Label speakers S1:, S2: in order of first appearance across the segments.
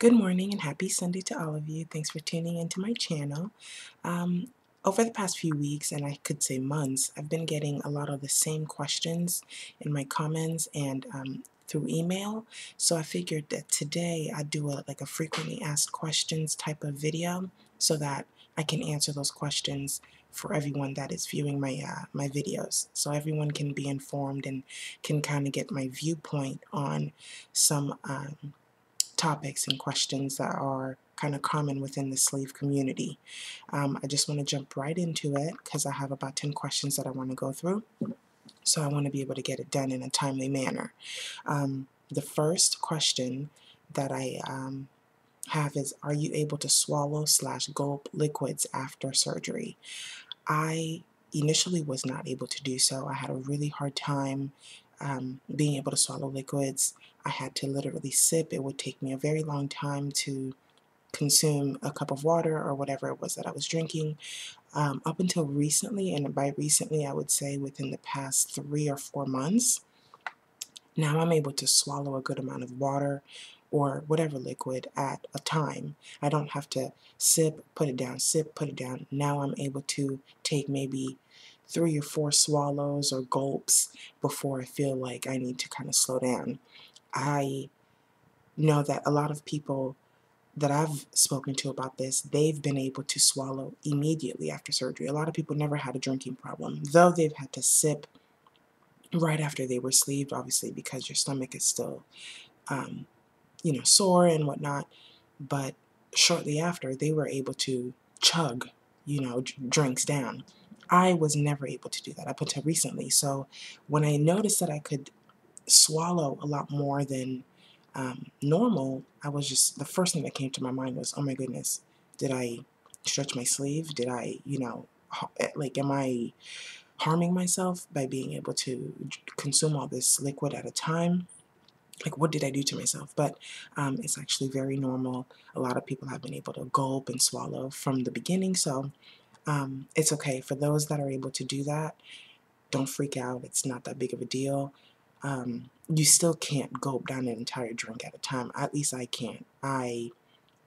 S1: Good morning and happy Sunday to all of you. Thanks for tuning into my channel. Um, Over the past few weeks, and I could say months, I've been getting a lot of the same questions in my comments and through email. So I figured that today I'd do like a frequently asked questions type of video so that I can answer those questions for everyone that is viewing my videos. So everyone can be informed and can kind of get my viewpoint on some topics and questions that are kind of common within the sleeve community. I just want to jump right into it because I have about 10 questions that I want to go through. So I want to be able to get it done in a timely manner. The first question that I have is, are you able to swallow/gulp liquids after surgery? I initially was not able to do so. I had a really hard time being able to swallow liquids. I had to literally sip. It would take me a very long time to consume a cup of water or whatever it was that I was drinking. Up until recently, and by recently I would say within the past 3 or 4 months, now I'm able to swallow a good amount of water or whatever liquid at a time. I don't have to sip, put it down, sip, put it down. Now I'm able to take maybe 3 or 4 swallows or gulps before I feel like I need to kind of slow down. I know that a lot of people that I've spoken to about this, they've been able to swallow immediately after surgery. A lot of people never had a drinking problem, though they've had to sip right after they were sleeved, obviously, because your stomach is still, um, sore and whatnot. But shortly after, they were able to chug, drinks down. I was never able to do that up until recently. So when I noticed that I could swallow a lot more than normal, I was just, the first thing that came to my mind was, oh my goodness, did I stretch my sleeve? Did I, am I harming myself by being able to consume all this liquid at a time? Like, what did I do to myself? But it's actually very normal. A lot of people have been able to gulp and swallow from the beginning, so it's okay. For those that are able to do that, don't freak out. It's not that big of a deal. You still can't gulp down an entire drink at a time. At least I can't. I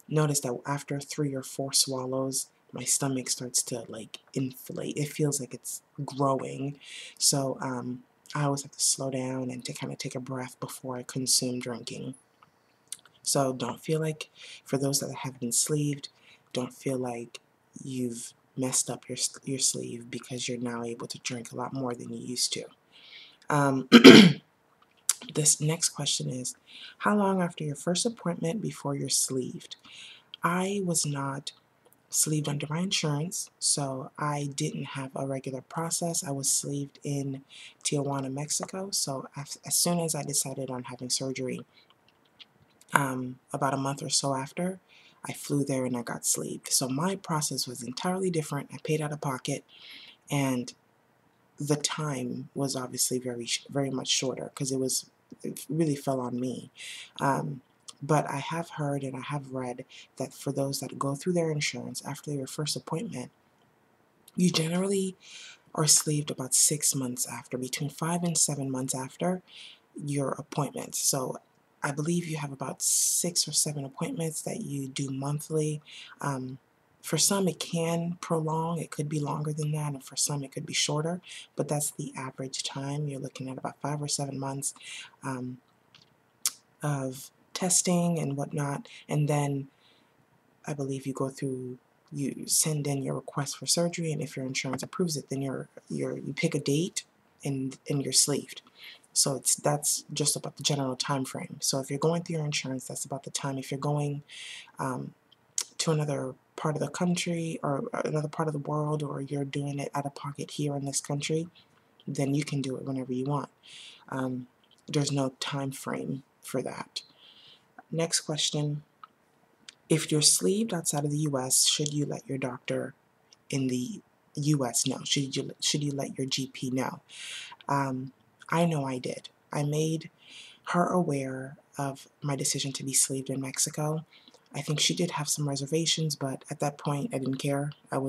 S1: noticed that after 3 or 4 swallows, my stomach starts to like inflate. It feels like it's growing. So I always have to slow down and to kind of take a breath before I consume drinking. So don't feel like, for those that have been sleeved, don't feel like you've messed up your sleeve because you're now able to drink a lot more than you used to. Um, this next question is, how long after your first appointment before you're sleeved? I was not sleeved under my insurance, so I didn't have a regular process. I was sleeved in Tijuana, Mexico. So as soon as I decided on having surgery, about a month or so after, I flew there and I got sleeved. So my process was entirely different. I paid out of pocket, and the time was obviously very much shorter because it really fell on me. But I have heard and I have read that for those that go through their insurance after your first appointment, you generally are sleeved about 6 months after, between 5 and 7 months after your appointment. So I believe you have about 6 or 7 appointments that you do monthly. For some, it can prolong. It could be longer than that, and for some, it could be shorter. But that's the average time. You're looking at about 5 or 7 months of testing and whatnot, and then I believe you send in your request for surgery, and if your insurance approves it, then you pick a date and you're sleeved. So that's just about the general time frame. So if you're going through your insurance, that's about the time. If you're going to another part of the country or another part of the world, or you're doing it out of pocket here in this country, then you can do it whenever you want. There's no time frame for that. Next question. If you're sleeved outside of the U.S., should you let your doctor in the U.S. know? Should you let your GP know? I know I did. I made her aware of my decision to be sleeved in Mexico. I think she did have some reservations, but at that point I didn't care. I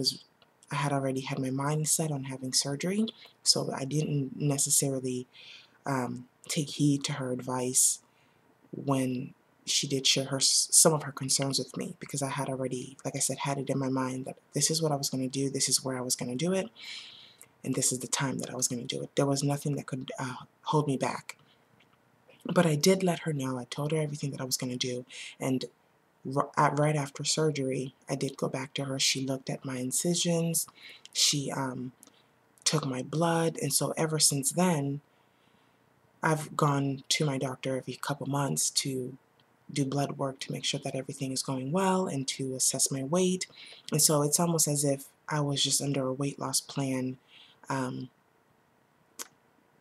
S1: had already had my mind set on having surgery, so I didn't necessarily take heed to her advice when she did share some of her concerns with me, because I had already, like I said, had it in my mind that this is what I was going to do, this is where I was going to do it, and this is the time that I was going to do it. There was nothing that could hold me back. But I did let her know. I told her everything that I was going to do, and right after surgery, I did go back to her. She looked at my incisions. She took my blood, and so ever since then, I've gone to my doctor every couple months to do blood work to make sure that everything is going well and to assess my weight. And so it's almost as if I was just under a weight loss plan, um,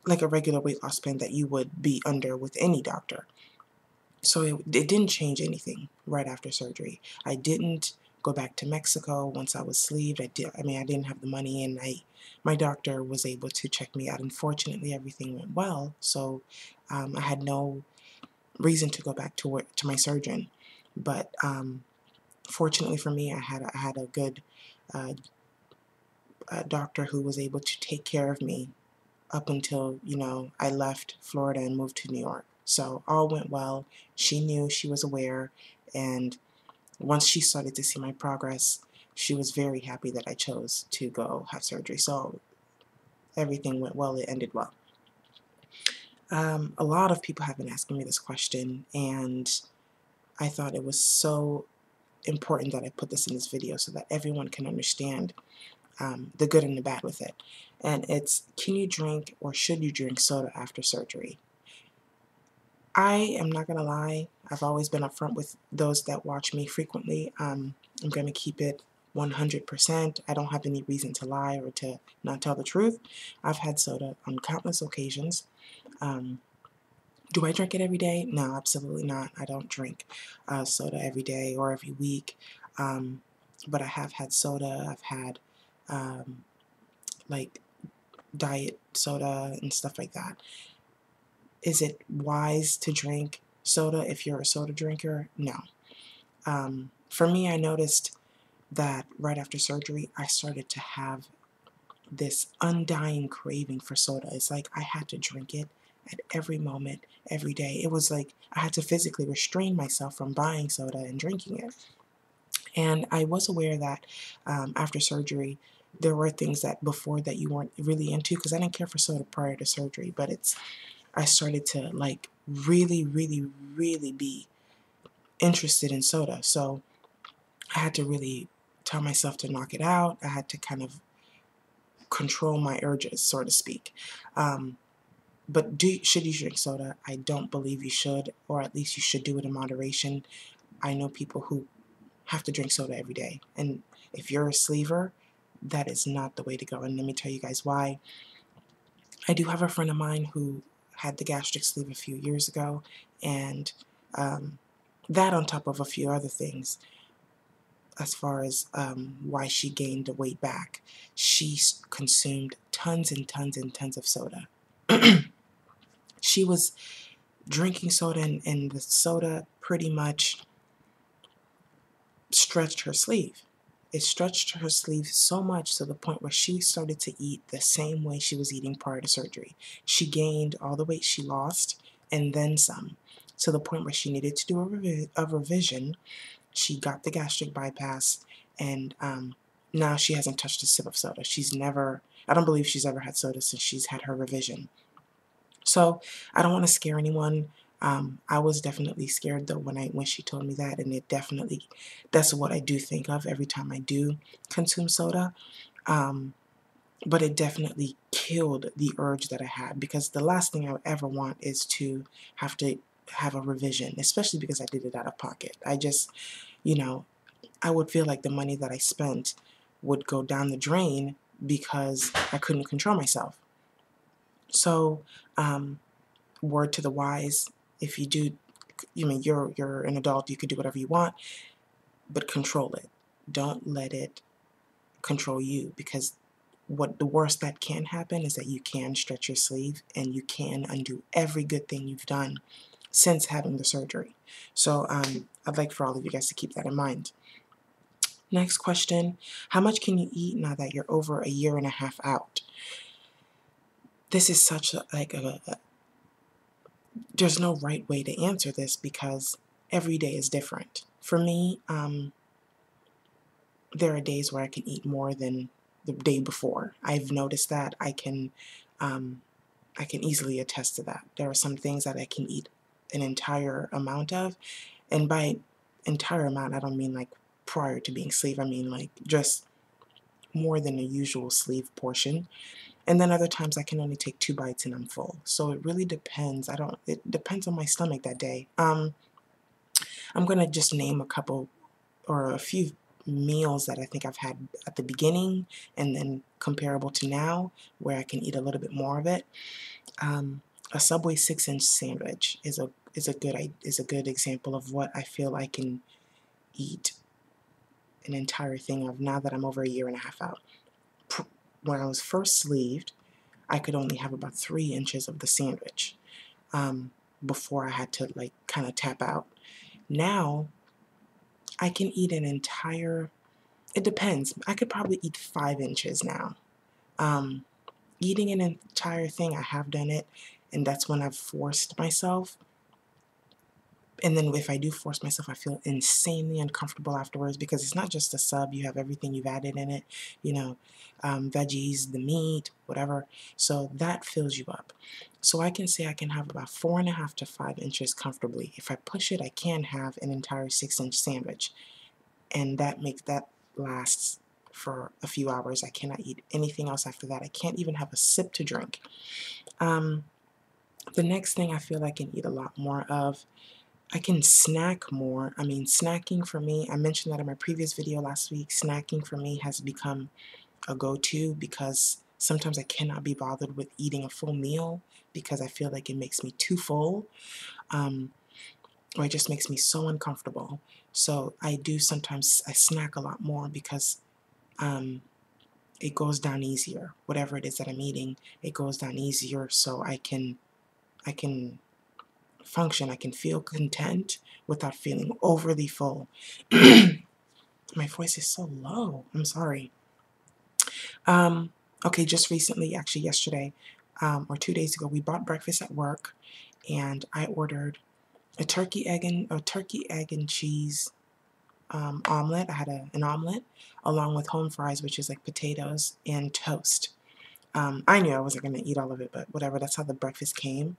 S1: like a regular weight loss plan that you would be under with any doctor. So it didn't change anything right after surgery. I didn't go back to Mexico once I was sleeved. I didn't have the money, and my doctor was able to check me out. Unfortunately, everything went well, so I had no reason to go back to my surgeon. But fortunately for me, I had a good doctor who was able to take care of me up until, I left Florida and moved to New York. So all went well. She knew, she was aware, and once she started to see my progress, she was very happy that I chose to go have surgery. So everything went well. It ended well. A lot of people have been asking me this question, and I thought it was so important that I put this in this video so that everyone can understand the good and the bad with it. And it's, can you drink or should you drink soda after surgery? I am not going to lie. I've always been upfront with those that watch me frequently. I'm going to keep it 100%. I don't have any reason to lie or to not tell the truth. I've had soda on countless occasions. Do I drink it every day? No, absolutely not. I don't drink soda every day or every week. But I have had soda. I've had like diet soda and stuff like that. Is it wise to drink soda if you're a soda drinker? No. For me, I noticed that right after surgery, I started to have this undying craving for soda. It's like I had to drink it at every moment, every day. It was like I had to physically restrain myself from buying soda and drinking it. And I was aware that after surgery, there were things that before that you weren't really into, because I didn't care for soda prior to surgery, but I started to like really, really, really be interested in soda. So I had to really tell myself to knock it out. I had to kind of control my urges, so to speak. But should you drink soda? I don't believe you should, or at least you should do it in moderation. I know people who have to drink soda every day, and if you're a sleever, that is not the way to go. And let me tell you guys why. I do have a friend of mine who had the gastric sleeve a few years ago, and that on top of a few other things, as far as why she gained the weight back, she consumed tons and tons and tons of soda. She was drinking soda, and the soda pretty much stretched her sleeve. It stretched her sleeve so much to the point where she started to eat the same way she was eating prior to surgery. She gained all the weight she lost and then some, to the point where she needed to do a revision. She got the gastric bypass, and now she hasn't touched a sip of soda. I don't believe she's ever had soda since she's had her revision. So I don't want to scare anyone. I was definitely scared though when she told me that, and that's what I do think of every time I do consume soda. But it definitely killed the urge that I had, because the last thing I would ever want is to have a revision, especially because I did it out of pocket. I just, I would feel like the money that I spent would go down the drain because I couldn't control myself. So, word to the wise, if you do, you're an adult, you could do whatever you want, but control it. Don't let it control you, because the worst that can happen is that you can stretch your sleeve and you can undo every good thing you've done since having the surgery. So I'd like for all of you guys to keep that in mind. Next question, how much can you eat now that you're over a year and a half out? This is such there's no right way to answer this, because every day is different. For me, there are days where I can eat more than the day before. I've noticed that. I can easily attest to that. There are some things that I can eat an entire amount of, and by entire amount, I don't mean like prior to being sleeve. I mean like just more than a usual sleeve portion. And then other times I can only take 2 bites and I'm full. So it really depends. It depends on my stomach that day. I'm gonna just name a couple or a few meals that I think I've had at the beginning and then comparable to now, where I can eat a little bit more of it. A Subway 6-inch sandwich is a good example of what I feel I can eat an entire thing of now that I'm over a year and a half out. When I was first sleeved, I could only have about 3 inches of the sandwich before I had to like kind of tap out. Now I can eat an entire, it depends, I could probably eat 5 inches now. Eating an entire thing, I have done it, and that's when I've forced myself. And then if I do force myself, I feel insanely uncomfortable afterwards, because it's not just a sub. You have everything you've added in it, you know, veggies, the meat, whatever. So that fills you up. So I can say I can have about 4.5 to 5 inches comfortably. If I push it, I can have an entire 6-inch sandwich. And that lasts for a few hours. I cannot eat anything else after that. I can't even have a sip to drink. The next thing I feel I can eat a lot more of, I can snack more. I mean, snacking for me, I mentioned that in my previous video last week, snacking for me has become a go-to because sometimes I cannot be bothered with eating a full meal because I feel like it makes me too full, or it just makes me so uncomfortable. So I snack a lot more because it goes down easier. Whatever it is that I'm eating, it goes down easier, so I can function. I can feel content without feeling overly full. My voice is so low. I'm sorry. Okay, just recently, actually yesterday or 2 days ago, we bought breakfast at work, and I ordered a turkey, egg, and cheese omelet. I had an omelet along with home fries, which is like potatoes and toast. I knew I wasn't going to eat all of it, but whatever. That's how the breakfast came.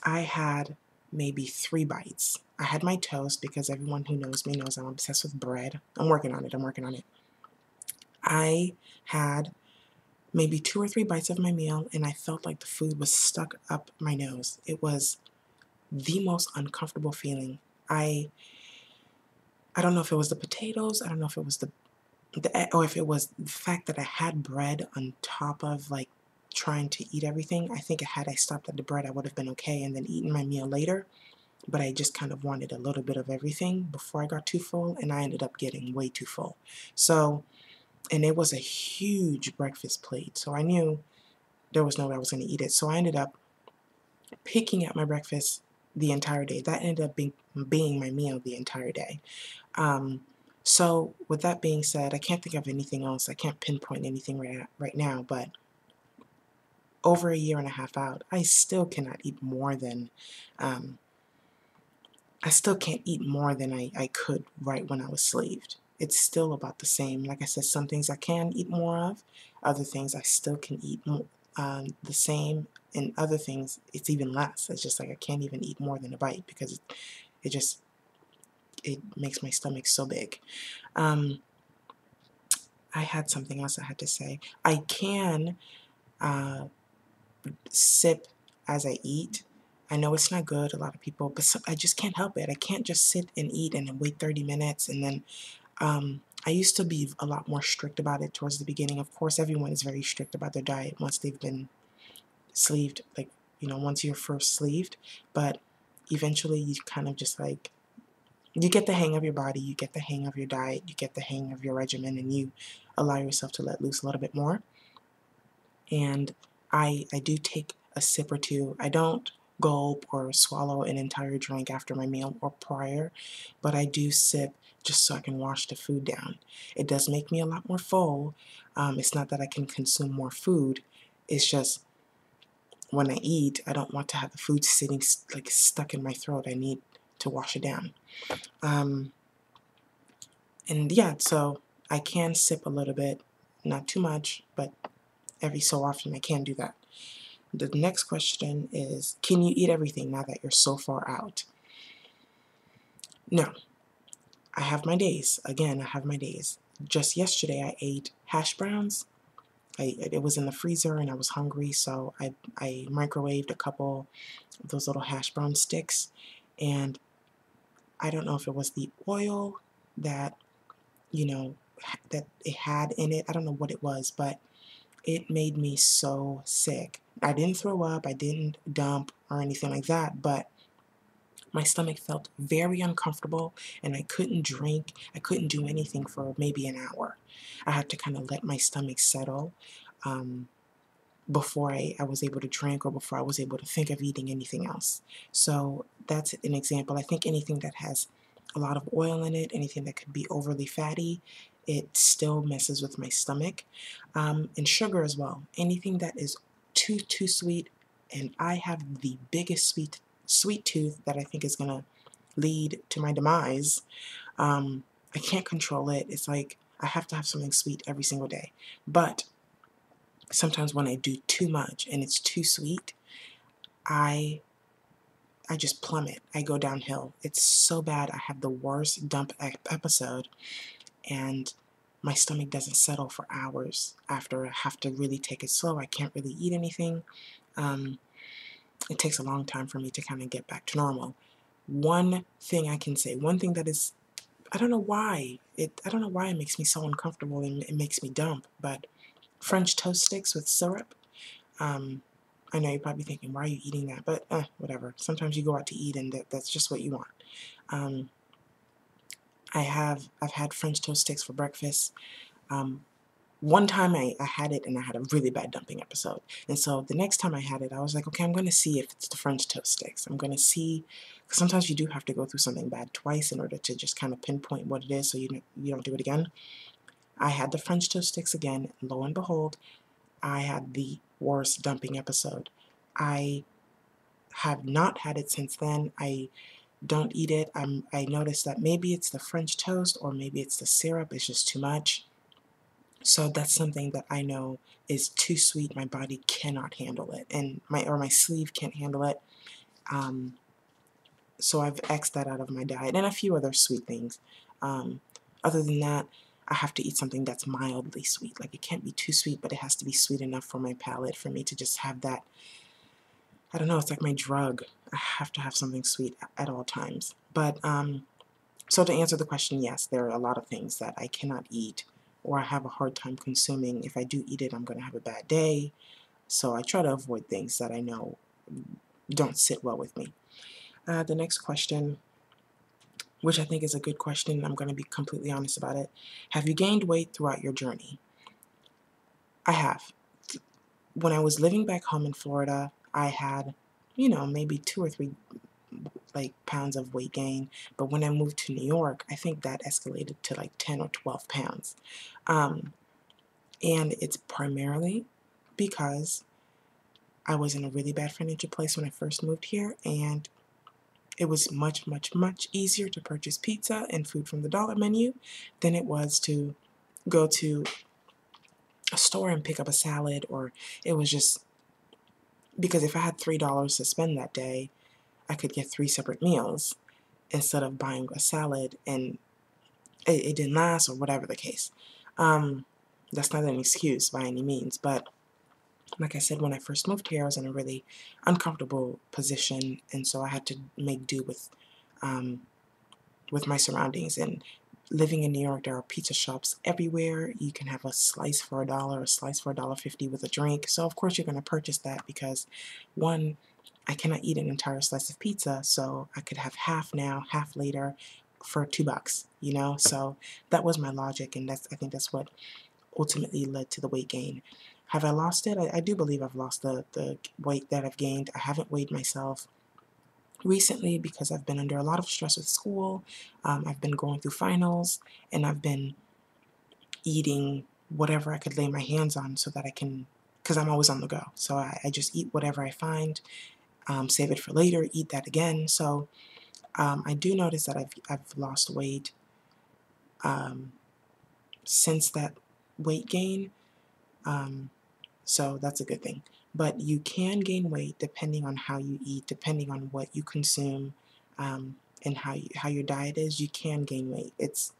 S1: I had maybe 3 bites. I had my toast because everyone who knows me knows I'm obsessed with bread. I'm working on it. I had maybe 2 or 3 bites of my meal, and I felt like the food was stuck up my nose. It was the most uncomfortable feeling. I don't know if it was the potatoes, I don't know if it was or if it was the fact that I had bread on top of like trying to eat everything. I think had I stopped at the bread, I would have been okay and then eaten my meal later. But I just kind of wanted a little bit of everything before I got too full, and I ended up getting way too full. So, and it was a huge breakfast plate, so I knew there was no way I was going to eat it. So I ended up picking at my breakfast the entire day. That ended up being my meal the entire day. So with that being said, I can't think of anything else. I can't pinpoint anything right now, but over a year and a half out, I still cannot eat more than I still can't eat more than I could right when I was slaved. It's still about the same. Like I said, some things I can eat more of, other things I still can eat the same, and other things it's even less. It's just like I can't even eat more than a bite because it makes my stomach so big. I had something else I had to say. I can sip as I eat. I know it's not good, a lot of people, but I just can't help it. I can't just sit and eat and then wait 30 minutes. And then I used to be a lot more strict about it towards the beginning. Of course, everyone is very strict about their diet once they've been sleeved, like, you know, once you're first sleeved. But eventually you kind of just like, you get the hang of your body, you get the hang of your diet, you get the hang of your regimen, and you allow yourself to let loose a little bit more. And I do take a sip or two. I don't gulp or swallow an entire drink after my meal or prior, but I do sip just so I can wash the food down. It does make me a lot more full. It's not that I can consume more food. It's just when I eat, I don't want to have the food sitting like stuck in my throat. I need to wash it down. And yeah, so I can sip a little bit, not too much, but every so often I can do that. The next question is, can you eat everything now that you're so far out? No. I have my days. Again, I have my days. Just yesterday I ate hash browns. It was in the freezer and I was hungry, so I microwaved a couple of those little hash brown sticks, and I don't know if it was the oil that, that it had in it. I don't know what it was, but it made me so sick. I didn't throw up, I didn't dump or anything like that, but my stomach felt very uncomfortable and I couldn't drink. I couldn't do anything for maybe an hour. I had to kind of let my stomach settle before I was able to drink or before I was able to think of eating anything else. So that's an example. I think anything that has a lot of oil in it, anything that could be overly fatty, it still messes with my stomach. And sugar as well. Anything that is too sweet, and I have the biggest sweet tooth that I think is going to lead to my demise. I can't control it. It's like I have to have something sweet every single day. But sometimes when I do too much and it's too sweet, I just plummet. I go downhill. It's so bad. I have the worst dump episode, and my stomach doesn't settle for hours after. I have to really take it slow. I can't really eat anything. It takes a long time for me to kind of get back to normal. One thing I can say, one thing that is, I don't know why it makes me so uncomfortable and it makes me dump, but French toast sticks with syrup. I know you're probably thinking, why are you eating that? But whatever. Sometimes you go out to eat and that's just what you want. I've had French toast sticks for breakfast. One time I had it and I had a really bad dumping episode. And so the next time I had it, I was like, okay, I'm going to see if it's the French toast sticks. I'm going to see, because sometimes you do have to go through something bad twice in order to just kind of pinpoint what it is so you don't do it again. I had the French toast sticks again, and lo and behold, I had the worst dumping episode. I have not had it since then. I don't eat it. I noticed that maybe it's the French toast or maybe it's the syrup. It's just too much. So that's something that I know is too sweet. My body cannot handle it, and my sleeve can't handle it. So I've X'd that out of my diet, and a few other sweet things. Other than that, I have to eat something that's mildly sweet. Like, it can't be too sweet, but it has to be sweet enough for my palate for me to just have that. I don't know, it's like my drug. I have to have something sweet at all times. But so to answer the question, yes, there are a lot of things that I cannot eat or I have a hard time consuming. If I do eat it, I'm going to have a bad day. So I try to avoid things that I know don't sit well with me. The next question, which I think is a good question, I'm going to be completely honest about it. Have you gained weight throughout your journey? I have. When I was living back home in Florida, I had, maybe 2 or 3 pounds of weight gain, but when I moved to New York, I think that escalated to like 10 or 12 pounds. And it's primarily because I was in a really bad financial place when I first moved here, and it was much, much, much easier to purchase pizza and food from the dollar menu than it was to go to a store and pick up a salad, or it was just because if I had $3 to spend that day, I could get 3 separate meals instead of buying a salad and it didn't last or whatever the case. That's not an excuse by any means, but like I said, when I first moved here, I was in a really uncomfortable position, and so I had to make do with my surroundings. And living in New York, there are pizza shops everywhere. You can have a slice for $1, a slice for $1.50 with a drink. So of course you're going to purchase that because, one, I cannot eat an entire slice of pizza, so I could have half now, half later for $2, So that was my logic, and I think that's what ultimately led to the weight gain. Have I lost it? I do believe I've lost the weight that I've gained. I haven't weighed myself recently because I've been under a lot of stress with school. I've been going through finals, and I've been eating whatever I could lay my hands on so that I can, because I'm always on the go. So I just eat whatever I find, save it for later, eat that again. So I do notice that I've lost weight since that weight gain, so that's a good thing. But you can gain weight depending on how you eat, depending on what you consume, and how your diet is. You can gain weight. It's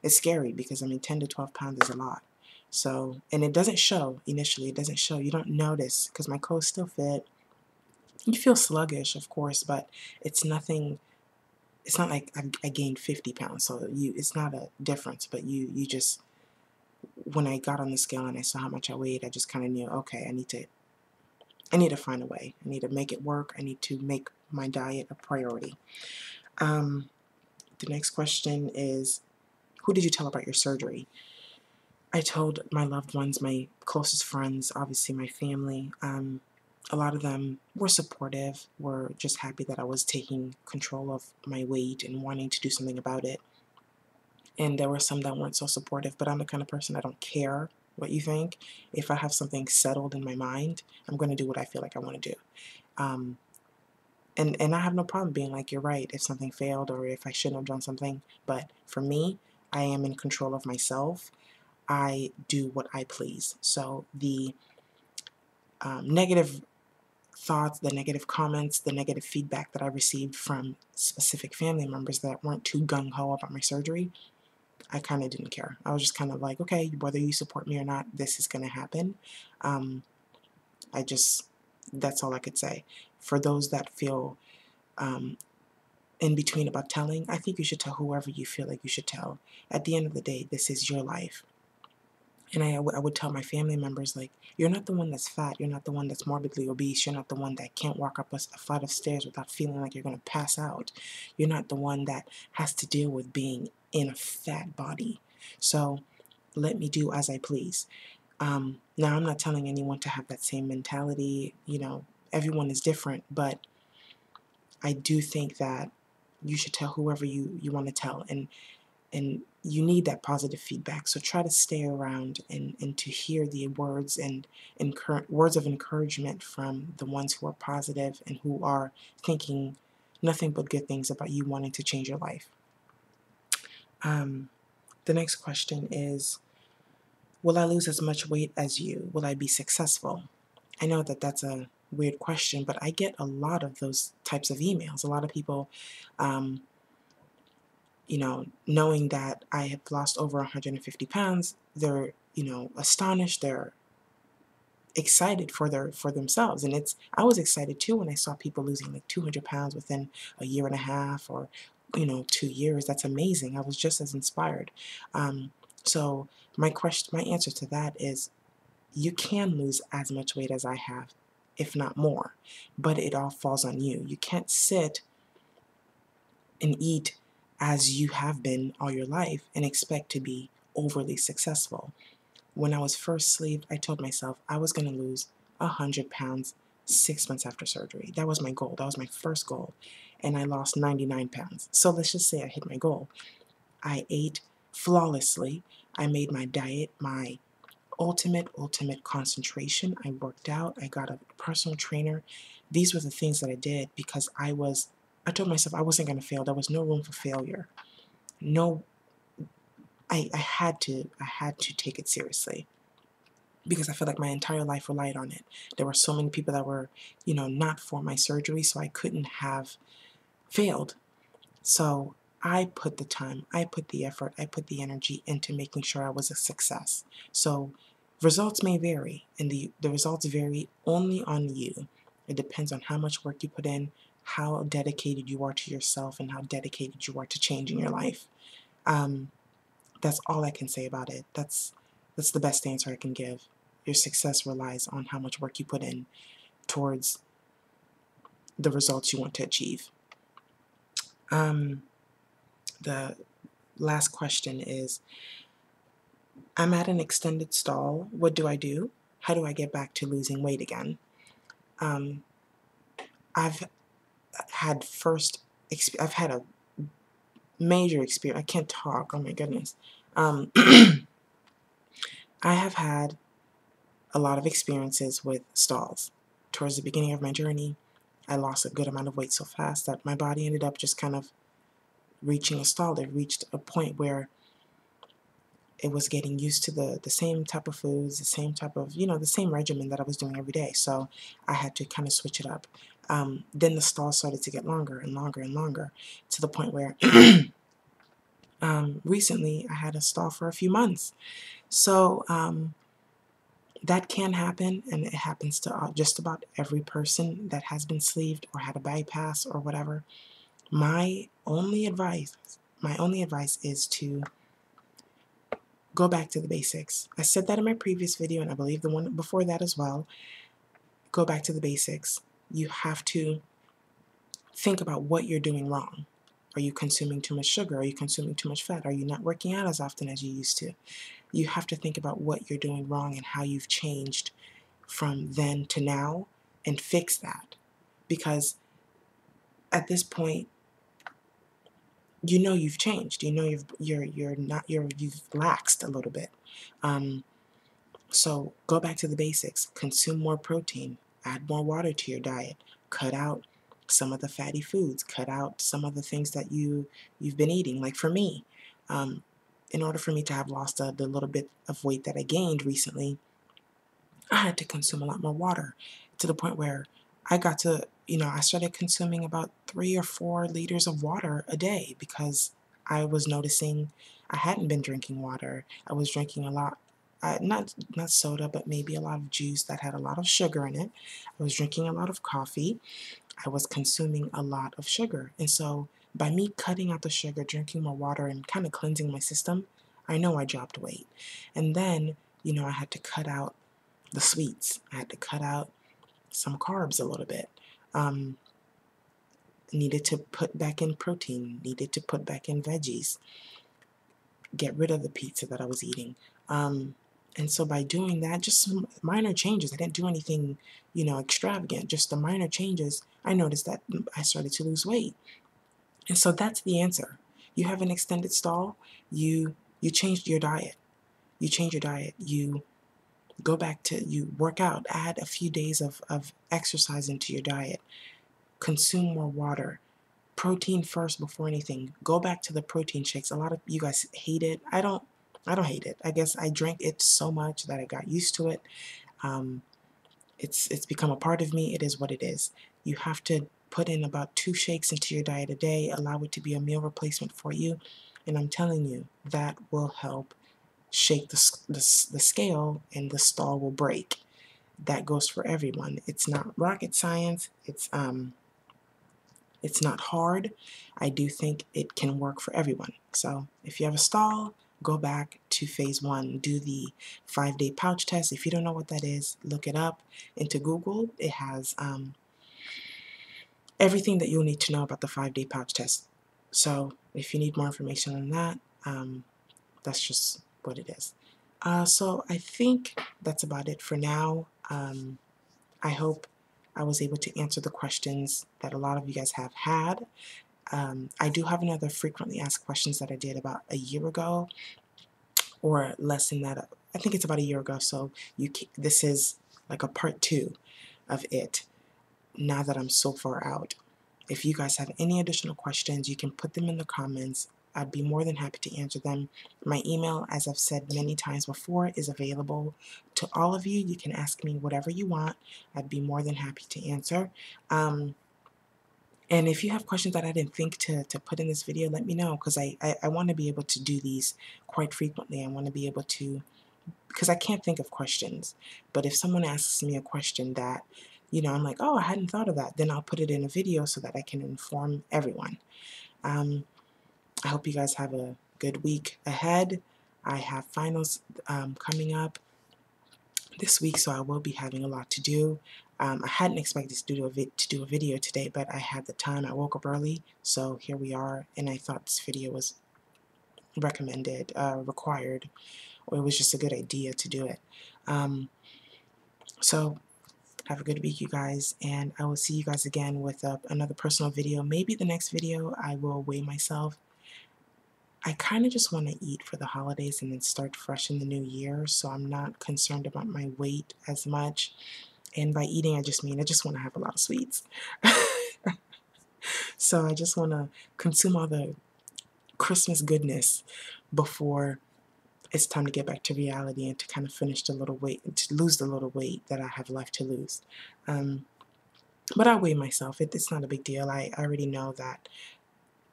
S1: scary because I mean 10 to 12 pounds is a lot. So, and it doesn't show initially. It doesn't show. You don't notice because my clothes still fit. You feel sluggish, of course, but it's nothing. It's not like I gained 50 pounds. So it's not a difference. But you just, when I got on the scale and I saw how much I weighed, I just kind of knew, okay, I need to find a way. I need to make it work. I need to make my diet a priority. The next question is, who did you tell about your surgery? I told my loved ones, my closest friends, obviously my family. A lot of them were supportive, were just happy that I was taking control of my weight and wanting to do something about it. And there were some that weren't so supportive, but I'm the kind of person, I don't care what you think. If I have something settled in my mind, I'm going to do what I feel like I want to do. And I have no problem being like, you're right, if something failed or if I shouldn't have done something. But for me, I am in control of myself. I do what I please. So the negative thoughts, the negative comments, the negative feedback that I received from specific family members that weren't too gung-ho about my surgery, I kind of didn't care. I was just kind of like, okay, whether you support me or not, this is going to happen. That's all I could say. For those that feel in between about telling, I think you should tell whoever you feel like you should tell. At the end of the day, this is your life. And I would tell my family members, like, you're not the one that's fat, you're not the one that's morbidly obese, you're not the one that can't walk up a flight of stairs without feeling like you're going to pass out. You're not the one that has to deal with being in a fat body. So let me do as I please. Now, I'm not telling anyone to have that same mentality. You know, everyone is different, but I do think that you should tell whoever you want to tell, and you need that positive feedback. So try to stay around and to hear the words and words of encouragement from the ones who are positive and who are thinking nothing but good things about you wanting to change your life. The next question is, will I lose as much weight as you? Will I be successful? I know that that's a weird question, but I get a lot of those types of emails. A lot of people, you know, knowing that I have lost over 150 pounds, they're, you know, astonished. They're excited for themselves, and I was excited too when I saw people losing like 200 pounds within a year and a half, or 2 years. That's amazing. I was just as inspired. So my answer to that is, you can lose as much weight as I have, if not more, but it all falls on you. You can't sit and eat as you have been all your life and expect to be overly successful. When I was first sleeved, I told myself I was going to lose 100 pounds 6 months after surgery. That was my goal. That was my first goal. And I lost 99 pounds. So let's just say I hit my goal. I ate flawlessly. I made my diet my ultimate concentration. I worked out. I got a personal trainer. These were the things that I did because I told myself I wasn't going to fail. There was no room for failure. No, I had to take it seriously because I felt like my entire life relied on it. There were so many people that were, not for my surgery, so I couldn't have failed. So I put the time, I put the effort, I put the energy into making sure I was a success. So results may vary, and the results vary only on you. It depends on how much work you put in, how dedicated you are to yourself, and how dedicated you are to changing your life. That's all I can say about it. That's the best answer I can give. Your success relies on how much work you put in towards the results you want to achieve. The last question is, I'm at an extended stall. What do I do? How do I get back to losing weight again? I've had a major experience. I can't talk. Oh my goodness. I have had a lot of experiences with stalls. Towards the beginning of my journey, I lost a good amount of weight so fast that my body ended up just kind of reaching a stall. It reached a point where it was getting used to the same type of foods, the same type of, the same regimen that I was doing every day. So I had to kind of switch it up. Then the stall started to get longer and longer and longer, to the point where recently I had a stall for a few months. So that can happen, and it happens to just about every person that has been sleeved or had a bypass or whatever. My only advice is to go back to the basics. I said that in my previous video, and I believe the one before that as well. Go back to the basics. You have to think about what you're doing wrong. Are you consuming too much sugar? Are you consuming too much fat? Are you not working out as often as you used to? You have to think about what you're doing wrong and how you've changed from then to now, and fix that. Because at this point, you've changed. You've laxed a little bit. So go back to the basics. Consume more protein. Add more water to your diet. Cut out some of the fatty foods. Cut out some of the things that you've been eating. Like for me, in order for me to have lost the little bit of weight that I gained recently, I had to consume a lot more water, to the point where I got to, I started consuming about 3 or 4 liters of water a day, because I was noticing I hadn't been drinking water. I was drinking a lot, not soda, but maybe a lot of juice that had a lot of sugar in it. I was drinking a lot of coffee. I was consuming a lot of sugar. And so by me cutting out the sugar, drinking more water, and kind of cleansing my system, I know I dropped weight. And then, I had to cut out the sweets. I had to cut out some carbs a little bit. Needed to put back in protein, needed to put back in veggies, get rid of the pizza that I was eating. And so by doing that, just some minor changes, I didn't do anything, extravagant, just the minor changes, I noticed that I started to lose weight. And so that's the answer. You have an extended stall, you changed your diet. You change your diet. You go back to, you work out, add a few days of exercise into your diet, consume more water, protein first before anything. Go back to the protein shakes. A lot of you guys hate it. I don't hate it. I guess I drank it so much that I got used to it. It's become a part of me. It is what it is. You have to put in about 2 shakes into your diet a day. Allow it to be a meal replacement for you. And I'm telling you, that will help shake the scale, and the stall will break. That goes for everyone. It's not rocket science. It's not hard. I do think it can work for everyone. So if you have a stall, go back to phase 1. Do the 5-day pouch test. If you don't know what that is, look it up into Google. It has everything that you'll need to know about the 5-day pouch test. So if you need more information on that, that's just what it is. So I think that's about it for now. I hope I was able to answer the questions that a lot of you guys have had. I do have another frequently asked questions that I did about a year ago, or less than that. I think it's about a year ago, so this is like a part 2 of it, now that I'm so far out. If you guys have any additional questions, you can put them in the comments. I'd be more than happy to answer them. My email, as I've said many times before, is available to all of you. You can ask me whatever you want. I'd be more than happy to answer. And if you have questions that I didn't think to put in this video, let me know, because I want to be able to do these quite frequently. I want to be able to, because I can't think of questions. But if someone asks me a question that, I'm like, oh, I hadn't thought of that, then I'll put it in a video so that I can inform everyone. I hope you guys have a good week ahead. I have finals coming up this week, so I will be having a lot to do. I hadn't expected to do a video today, but I had the time. I woke up early, so here we are, and I thought this video was required, or it was just a good idea to do it. So have a good week, you guys, and I will see you guys again with another personal video. Maybe the next video I will weigh myself. I kind of just want to eat for the holidays and then start fresh in the new year, so I'm not concerned about my weight as much. And by eating, I just mean I just want to have a lot of sweets. So I just want to consume all the Christmas goodness before it's time to get back to reality and to kind of finish the little weight, to lose the little weight that I have left to lose. But I weigh myself. It's not a big deal. I already know that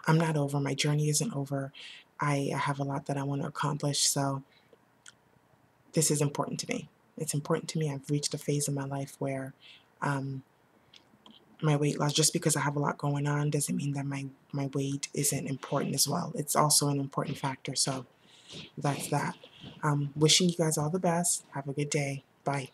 S1: I'm not over. My journey isn't over. I have a lot that I want to accomplish, so this is important to me. It's important to me. I've reached a phase in my life where my weight loss, just because I have a lot going on, doesn't mean that my weight isn't important as well. It's also an important factor, so that's that. Wishing you guys all the best. Have a good day. Bye.